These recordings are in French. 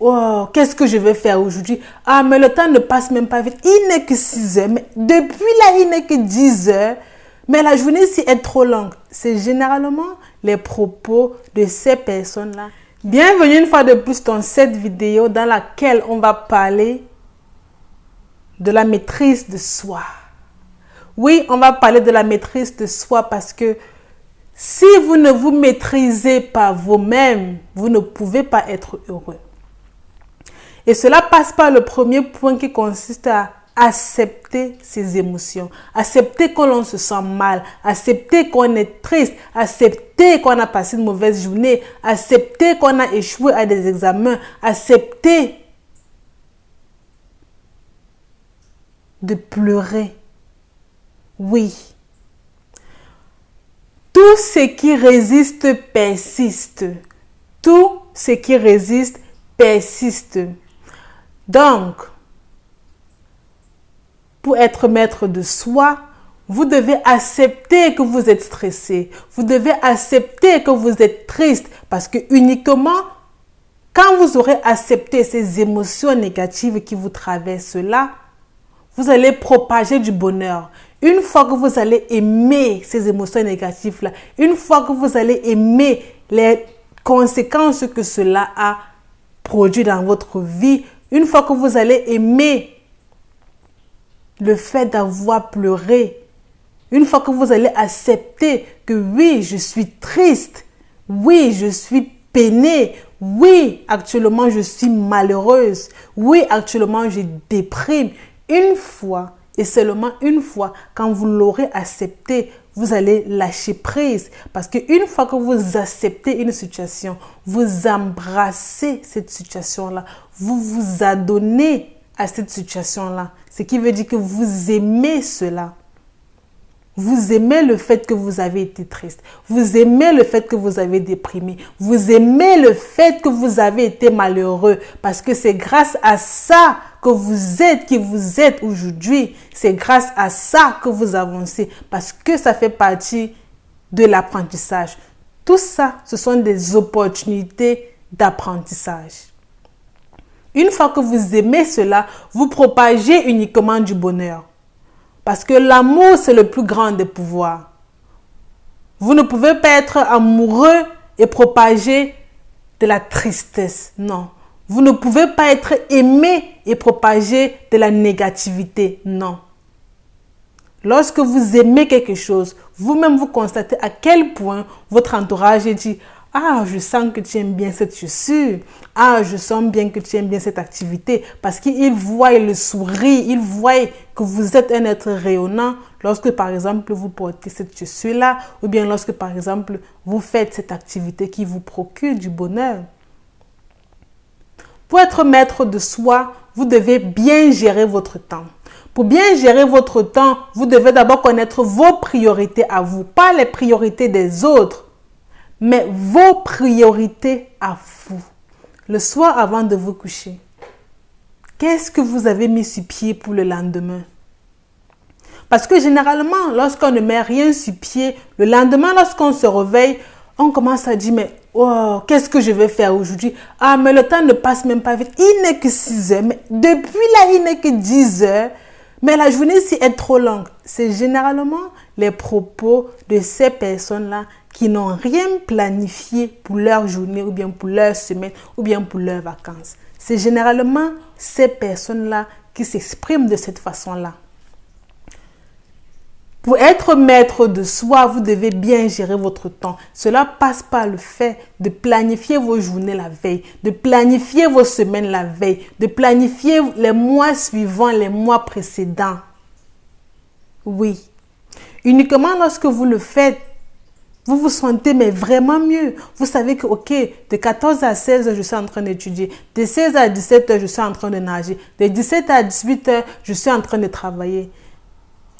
oh, qu'est-ce que je vais faire aujourd'hui? Ah, mais le temps ne passe même pas vite. Il n'est que 6 heures. Mais depuis là, il n'est que 10 heures. Mais la journée-ci est trop longue. C'est généralement les propos de ces personnes-là. Bienvenue une fois de plus dans cette vidéo dans laquelle on va parler de la maîtrise de soi. Oui, on va parler de la maîtrise de soi parce que si vous ne vous maîtrisez pas vous-même, vous ne pouvez pas être heureux. Et cela passe par le premier point qui consiste à accepter ses émotions, accepter quand l'on se sent mal, accepter qu'on est triste, accepter qu'on a passé une mauvaise journée, accepter qu'on a échoué à des examens, accepter de pleurer. Oui. Tout ce qui résiste persiste. Tout ce qui résiste persiste. Donc, pour être maître de soi, vous devez accepter que vous êtes stressé. Vous devez accepter que vous êtes triste parce que uniquement quand vous aurez accepté ces émotions négatives qui vous traversent là, vous allez propager du bonheur. Une fois que vous allez aimer ces émotions négatives-là, une fois que vous allez aimer les conséquences que cela a produit dans votre vie, une fois que vous allez aimer le fait d'avoir pleuré, une fois que vous allez accepter que oui, je suis triste, oui, je suis peinée, oui, actuellement je suis malheureuse, oui, actuellement je déprime, une fois et seulement une fois, quand vous l'aurez accepté, vous allez lâcher prise. Parce qu'une fois que vous acceptez une situation, vous embrassez cette situation-là, vous vous adonnez à cette situation-là. Ce qui veut dire que vous aimez cela. Vous aimez le fait que vous avez été triste. Vous aimez le fait que vous avez déprimé. Vous aimez le fait que vous avez été malheureux. Parce que c'est grâce à ça que vous êtes qui vous êtes aujourd'hui. C'est grâce à ça que vous avancez. Parce que ça fait partie de l'apprentissage. Tout ça, ce sont des opportunités d'apprentissage. Une fois que vous aimez cela, vous propagez uniquement du bonheur. Parce que l'amour, c'est le plus grand des pouvoirs. Vous ne pouvez pas être amoureux et propager de la tristesse. Non. Vous ne pouvez pas être aimé et propager de la négativité. Non. Lorsque vous aimez quelque chose, vous-même vous constatez à quel point votre entourage dit « Ah, je sens que tu aimes bien cette chaussure. Ah, je sens bien que tu aimes bien cette activité. » Parce qu'ils voient le sourire, ils voient que vous êtes un être rayonnant lorsque, par exemple, vous portez cette chaussure-là ou bien lorsque, par exemple, vous faites cette activité qui vous procure du bonheur. Pour être maître de soi, vous devez bien gérer votre temps. Pour bien gérer votre temps, vous devez d'abord connaître vos priorités à vous, pas les priorités des autres. Mais vos priorités à vous. Le soir avant de vous coucher. Qu'est-ce que vous avez mis sur pied pour le lendemain? Parce que généralement, lorsqu'on ne met rien sur pied, le lendemain, lorsqu'on se réveille, on commence à dire, mais oh, qu'est-ce que je vais faire aujourd'hui? Ah, mais le temps ne passe même pas vite. Il n'est que 6 heures. Mais depuis là, il n'est que 10 heures. Mais la journée-ci est trop longue. C'est généralement les propos de ces personnes-là qui n'ont rien planifié pour leur journée ou bien pour leur semaine ou bien pour leurs vacances. C'est généralement ces personnes-là qui s'expriment de cette façon-là. Pour être maître de soi, vous devez bien gérer votre temps. Cela passe par le fait de planifier vos journées la veille, de planifier vos semaines la veille, de planifier les mois suivants, les mois précédents. Oui. Uniquement lorsque vous le faites, vous vous sentez mais vraiment mieux. Vous savez que, ok, de 14 à 16 heures, je suis en train d'étudier. De 16 à 17 heures, je suis en train de nager. De 17 à 18 heures, je suis en train de travailler.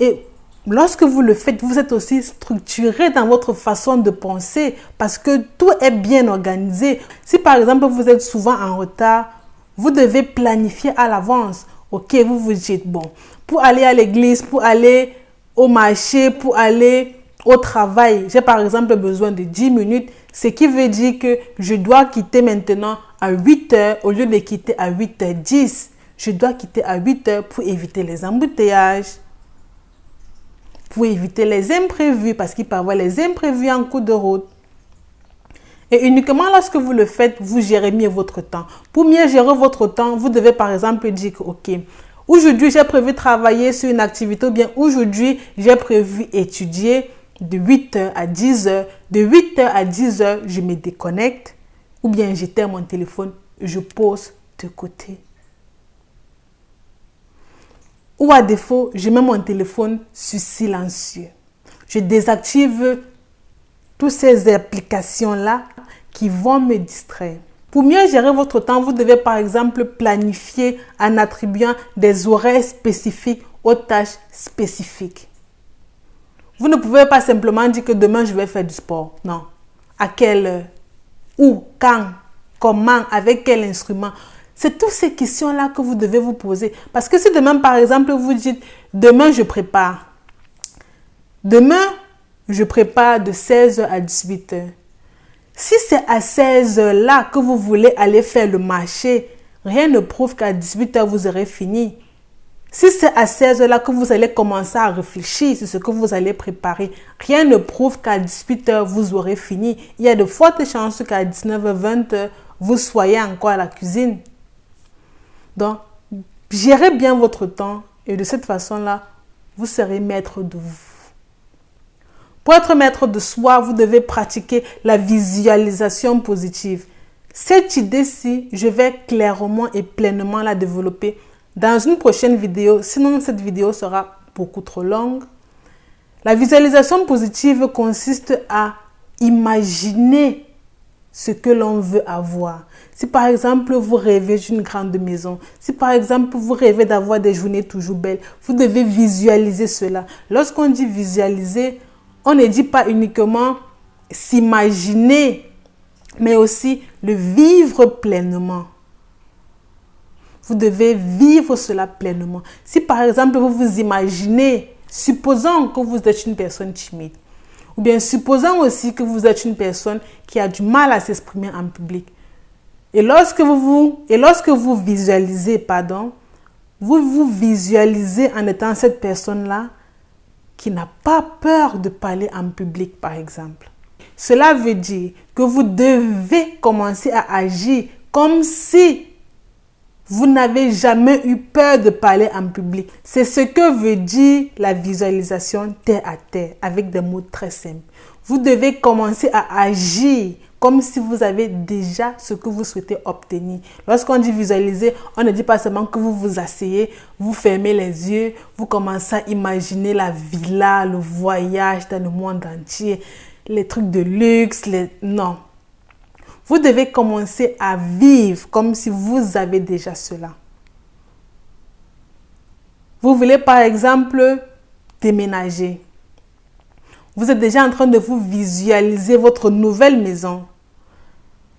Et lorsque vous le faites, vous êtes aussi structuré dans votre façon de penser parce que tout est bien organisé. Si par exemple, vous êtes souvent en retard, vous devez planifier à l'avance. Ok, vous vous dites, bon, pour aller à l'église, pour aller au marché, pour aller au travail, j'ai par exemple besoin de 10 minutes, ce qui veut dire que je dois quitter maintenant à 8 heures au lieu de quitter à 8h10. Je dois quitter à 8 heures pour éviter les embouteillages, pour éviter les imprévus, parce qu'il peut y avoir les imprévus en cours de route. Et uniquement lorsque vous le faites, vous gérez mieux votre temps. Pour mieux gérer votre temps, vous devez par exemple dire que, ok, aujourd'hui j'ai prévu travailler sur une activité, ou bien aujourd'hui j'ai prévu étudier de 8h à 10h. De 8h à 10h, je me déconnecte, ou bien j'éteins mon téléphone, je pose de côté. Ou à défaut, je mets mon téléphone sur silencieux. Je désactive toutes ces applications-là qui vont me distraire. Pour mieux gérer votre temps, vous devez par exemple planifier en attribuant des horaires spécifiques aux tâches spécifiques. Vous ne pouvez pas simplement dire que demain je vais faire du sport. Non. À quelle heure? Où? Quand? Comment? Avec quel instrument? C'est toutes ces questions-là que vous devez vous poser. Parce que si demain, par exemple, vous dites, demain, je prépare. Demain, je prépare de 16h à 18h. Si c'est à 16h-là que vous voulez aller faire le marché, rien ne prouve qu'à 18h, vous aurez fini. Si c'est à 16h-là que vous allez commencer à réfléchir sur ce que vous allez préparer, rien ne prouve qu'à 18h, vous aurez fini. Il y a de fortes chances qu'à 19h, 20h, vous soyez encore à la cuisine. Donc, gérez bien votre temps et de cette façon-là, vous serez maître de vous. Pour être maître de soi, vous devez pratiquer la visualisation positive. Cette idée-ci, je vais clairement et pleinement la développer dans une prochaine vidéo, sinon cette vidéo sera beaucoup trop longue. La visualisation positive consiste à imaginer ce que l'on veut avoir. Si par exemple vous rêvez d'une grande maison, si par exemple vous rêvez d'avoir des journées toujours belles, vous devez visualiser cela. Lorsqu'on dit visualiser, on ne dit pas uniquement s'imaginer, mais aussi le vivre pleinement. Vous devez vivre cela pleinement. Si par exemple vous vous imaginez, supposons que vous êtes une personne timide, ou bien supposons aussi que vous êtes une personne qui a du mal à s'exprimer en public. Et lorsque vous visualisez, vous visualisez en étant cette personne-là qui n'a pas peur de parler en public, par exemple. Cela veut dire que vous devez commencer à agir comme si vous n'avez jamais eu peur de parler en public. C'est ce que veut dire la visualisation terre à terre, avec des mots très simples. Vous devez commencer à agir comme si vous avez déjà ce que vous souhaitez obtenir. Lorsqu'on dit visualiser, on ne dit pas seulement que vous vous asseyez, vous fermez les yeux, vous commencez à imaginer la villa, le voyage dans le monde entier, les trucs de luxe, non. Vous devez commencer à vivre comme si vous avez déjà cela. Vous voulez par exemple déménager. Vous êtes déjà en train de vous visualiser votre nouvelle maison.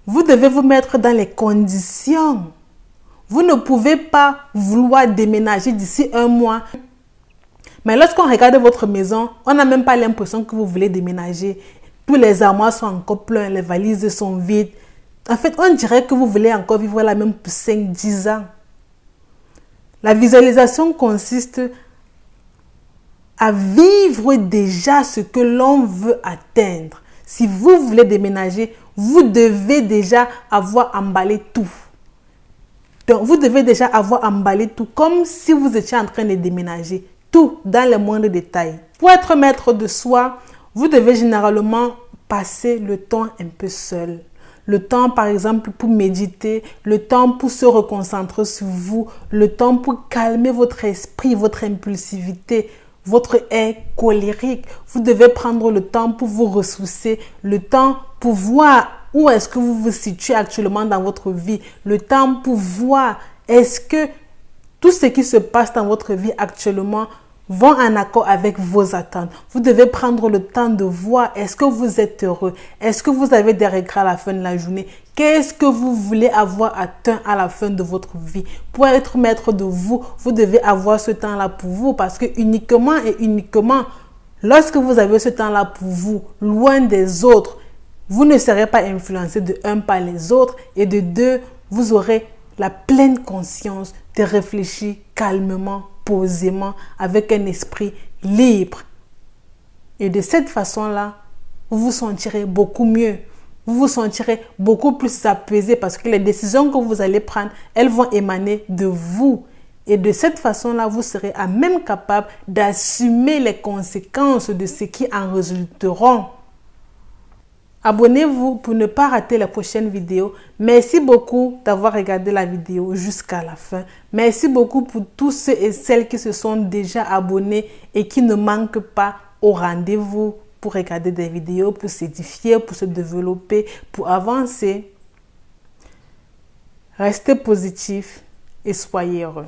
Vous devez vous mettre dans les conditions. Vous ne pouvez pas vouloir déménager d'ici un mois. Mais lorsqu'on regarde votre maison, on n'a même pas l'impression que vous voulez déménager. Tous les armoires sont encore pleins, les valises sont vides. En fait, on dirait que vous voulez encore vivre la même pour 5-10 ans. La visualisation consiste à vivre déjà ce que l'on veut atteindre. Si vous voulez déménager, vous devez déjà avoir emballé tout. Donc, vous devez déjà avoir emballé tout comme si vous étiez en train de déménager. Tout dans les moindres détails. Pour être maître de soi, vous devez généralement passer le temps un peu seul. Le temps, par exemple, pour méditer, le temps pour se reconcentrer sur vous, le temps pour calmer votre esprit, votre impulsivité, votre air colérique. Vous devez prendre le temps pour vous ressourcer, le temps pour voir où est-ce que vous vous situez actuellement dans votre vie, le temps pour voir est-ce que tout ce qui se passe dans votre vie actuellement vont en accord avec vos attentes. Vous devez prendre le temps de voir est-ce que vous êtes heureux, est-ce que vous avez des regrets à la fin de la journée, qu'est-ce que vous voulez avoir atteint à la fin de votre vie. Pour être maître de vous, vous devez avoir ce temps-là pour vous parce que uniquement lorsque vous avez ce temps-là pour vous, loin des autres, vous ne serez pas influencé de un par les autres et de deux, vous aurez la pleine conscience de réfléchir calmement, posément, avec un esprit libre. Et de cette façon-là, vous vous sentirez beaucoup mieux. Vous vous sentirez beaucoup plus apaisé parce que les décisions que vous allez prendre, elles vont émaner de vous. Et de cette façon-là, vous serez à même capable d'assumer les conséquences de ce qui en résulteront. Abonnez-vous pour ne pas rater la prochaine vidéo. Merci beaucoup d'avoir regardé la vidéo jusqu'à la fin. Merci beaucoup pour tous ceux et celles qui se sont déjà abonnés et qui ne manquent pas au rendez-vous pour regarder des vidéos, pour s'édifier, pour se développer, pour avancer. Restez positifs et soyez heureux.